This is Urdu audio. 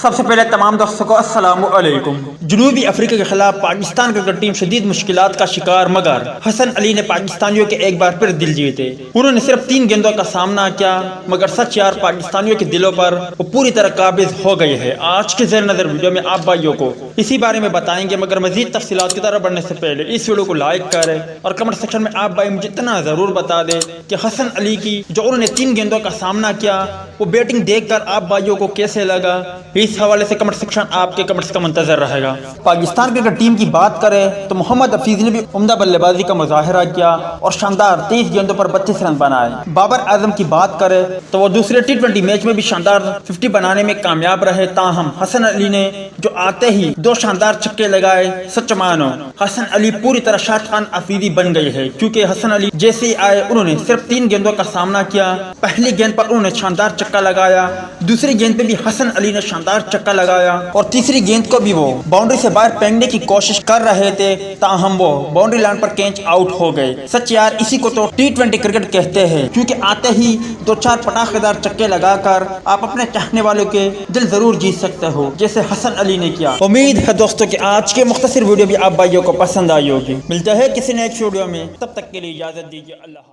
سب سے پہلے تمام دوستوں کو السلام علیکم۔ جنوبی افریقہ کے خلاف پاکستان کرکٹ ٹیم شدید مشکلات کا شکار، مگر حسن علی نے پاکستانیوں کے ایک بار پھر دل جیتے۔ انہوں نے صرف 3 گیندوں کا سامنا کیا، مگر سچ یار پاکستانیوں کے دلوں پر وہ پوری طرح قابض ہو گئے ہیں۔ آج کے زیر نظر ویڈیو میں آپ بھائیوں کو اسی بارے میں بتائیں گے، مگر مزید تفصیلات کی طرف بڑھنے سے پہلے اس ویڈیو کو لائک کریں اور کمنٹ سیکشن میں آپ بھائی مجھے اتنا ضرور بتا دیں کہ حسن علی کی جو انہوں نے 3 گیندوں کا سامنا کیا وہ بیٹنگ دیکھ کر آپ بھائیوں کو کیسے لگا۔ اس حوالے سے کمنٹ سیکشن آپ کے کمنٹس کا منتظر رہے گا۔ پاکستان کرکٹ ٹیم کی بات کریں تو محمد حفیظ نے بھی عمدہ بلے بازی کا مظاہرہ کیا اور شاندار 30 گیندوں پر 32 رن بنائے۔ بابر اعظم کی بات کریں تو وہ دوسرے T20 میچ میں بھی شاندار 50 بنانے میں کامیاب رہے، تاہم حسن علی نے جو آتے ہی 2 شاندار چھکے لگائے۔ سچ مانو حسن علی پوری طرح شاہد خان افریدی بن گئے ہیں، کیونکہ حسن علی جیسے ہی آئے انہوں نے صرف 3 گیندوں کا سامنا کیا۔ پہلی گیند پر انہوں نے شاندار چھکا لگایا، دوسری گیند پہ بھی حسن علی نے شاندار چھکا لگایا اور تیسری گیند کو بھی وہ باؤنڈری سے باہر پھینکنے کی کوشش کر رہے تھے، تاہم وہ باؤنڈری لائن پر کیچ آؤٹ ہو گئے۔ سچ یار اسی کو تو T20 کرکٹ کہتے ہیں، کیونکہ آتے ہی 2-4 پٹاخے دار چکے لگا کر آپ اپنے چاہنے والوں کے دل ضرور جیت سکتے ہو، جیسے حسن علی نے کیا۔ امید ہے دوستوں کہ آج کے مختصر ویڈیو بھی آپ بھائیوں کو پسند آئی ہوگی۔ ملتا ہے کسی نیکسٹ ویڈیو میں، تب تک کے لیے اجازت دیجیے، اللہ حافظ۔